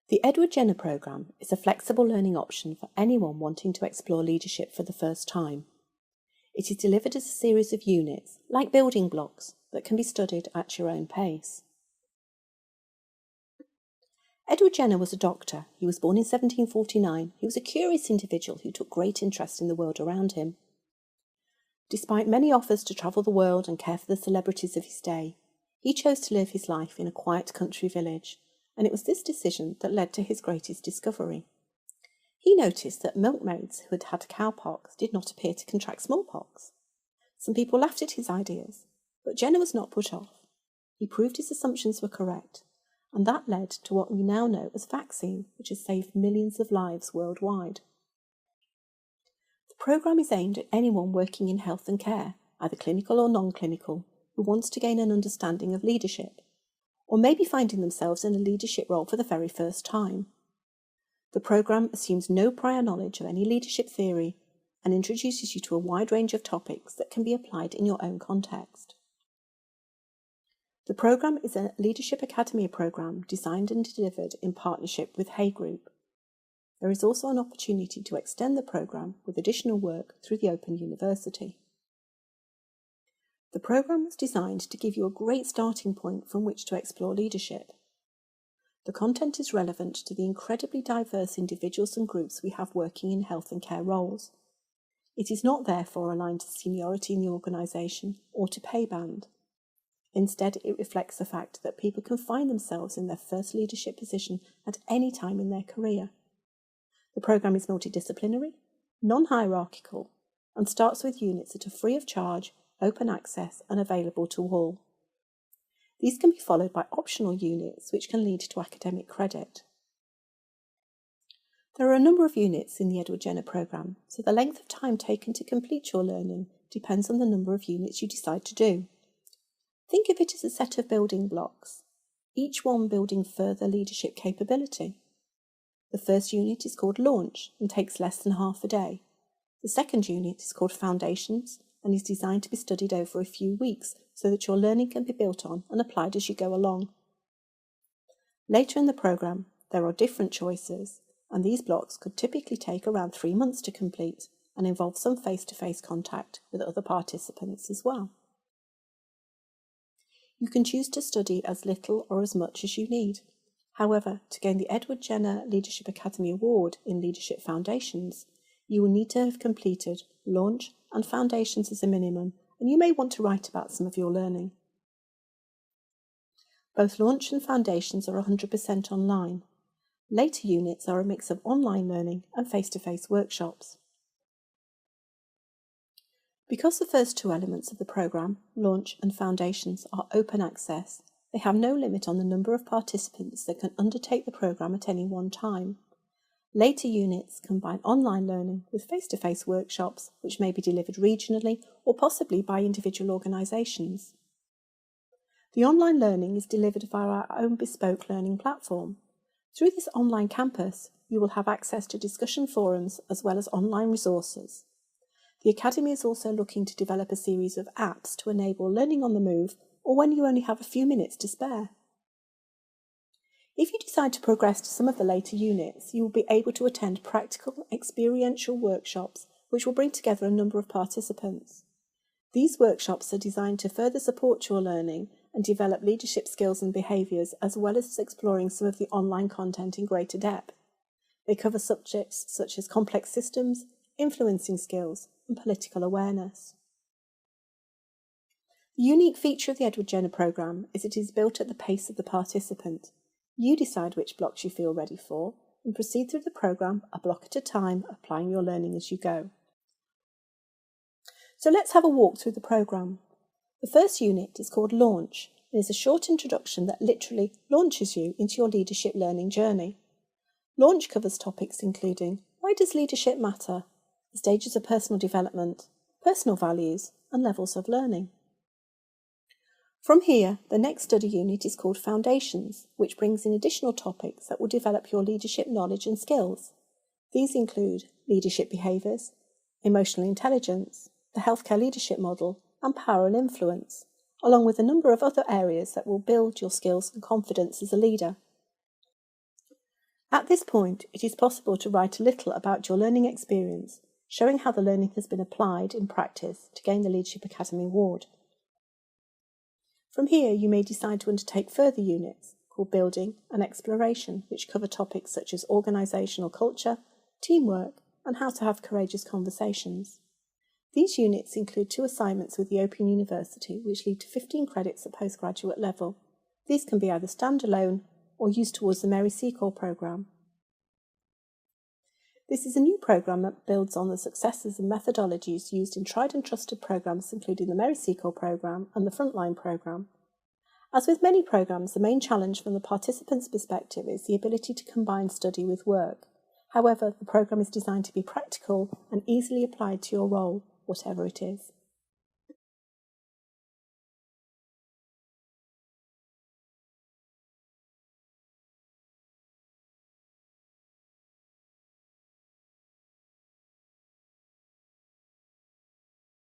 The Edward Jenner programme is a flexible learning option for anyone wanting to explore leadership for the first time. It is delivered as a series of units, like building blocks, that can be studied at your own pace. Edward Jenner was a doctor. He was born in 1749. He was a curious individual who took great interest in the world around him. Despite many offers to travel the world and care for the celebrities of his day, he chose to live his life in a quiet country village, and it was this decision that led to his greatest discovery. He noticed that milkmaids who had had cowpox did not appear to contract smallpox. Some people laughed at his ideas, but Jenner was not put off. He proved his assumptions were correct, and that led to what we now know as vaccine, which has saved millions of lives worldwide. The programme is aimed at anyone working in health and care, either clinical or non-clinical, who wants to gain an understanding of leadership, or maybe finding themselves in a leadership role for the very first time. The programme assumes no prior knowledge of any leadership theory and introduces you to a wide range of topics that can be applied in your own context. The programme is a Leadership Academy programme designed and delivered in partnership with Hay Group. There is also an opportunity to extend the programme with additional work through the Open University. The programme was designed to give you a great starting point from which to explore leadership. The content is relevant to the incredibly diverse individuals and groups we have working in health and care roles. It is not therefore aligned to seniority in the organisation or to pay band. Instead, it reflects the fact that people can find themselves in their first leadership position at any time in their career. The programme is multidisciplinary, non-hierarchical, and starts with units that are free of charge, open access and available to all. These can be followed by optional units which can lead to academic credit. There are a number of units in the Edward Jenner programme, so the length of time taken to complete your learning depends on the number of units you decide to do. Think of it as a set of building blocks, each one building further leadership capability. The first unit is called Launch and takes less than half a day. The second unit is called Foundations and is designed to be studied over a few weeks so that your learning can be built on and applied as you go along. Later in the programme, there are different choices, and these blocks could typically take around 3 months to complete and involve some face-to-face contact with other participants as well. You can choose to study as little or as much as you need. However, to gain the Edward Jenner Leadership Academy Award in Leadership Foundations, you will need to have completed Launch and Foundations as a minimum, and you may want to write about some of your learning. Both Launch and Foundations are 100% online. Later units are a mix of online learning and face-to-face workshops. Because the first two elements of the programme, Launch and Foundations, are open access, they have no limit on the number of participants that can undertake the programme at any one time. Later units combine online learning with face-to-face workshops, which may be delivered regionally or possibly by individual organisations. The online learning is delivered via our own bespoke learning platform. Through this online campus, you will have access to discussion forums as well as online resources. The Academy is also looking to develop a series of apps to enable learning on the move or when you only have a few minutes to spare. If you decide to progress to some of the later units, you will be able to attend practical, experiential workshops which will bring together a number of participants. These workshops are designed to further support your learning and develop leadership skills and behaviours, as well as exploring some of the online content in greater depth. They cover subjects such as complex systems, influencing skills, and political awareness. The unique feature of the Edward Jenner programme is it is built at the pace of the participant. You decide which blocks you feel ready for and proceed through the programme a block at a time, applying your learning as you go. So let's have a walk through the programme. The first unit is called Launch and is a short introduction that literally launches you into your leadership learning journey. Launch covers topics including why does leadership matter, the stages of personal development, personal values and levels of learning. From here, the next study unit is called Foundations, which brings in additional topics that will develop your leadership knowledge and skills. These include leadership behaviours, emotional intelligence, the healthcare leadership model, and power and influence, along with a number of other areas that will build your skills and confidence as a leader. At this point, it is possible to write a little about your learning experience, showing how the learning has been applied in practice to gain the Leadership Academy award. From here, you may decide to undertake further units called Building and Exploration, which cover topics such as organisational culture, teamwork, and how to have courageous conversations. These units include 2 assignments with the Open University, which lead to 15 credits at postgraduate level. These can be either standalone or used towards the Mary Seacole programme. This is a new programme that builds on the successes and methodologies used in tried and trusted programmes including the Mary Seacole programme and the Frontline programme. As with many programmes, the main challenge from the participant's perspective is the ability to combine study with work. However, the programme is designed to be practical and easily applied to your role, whatever it is.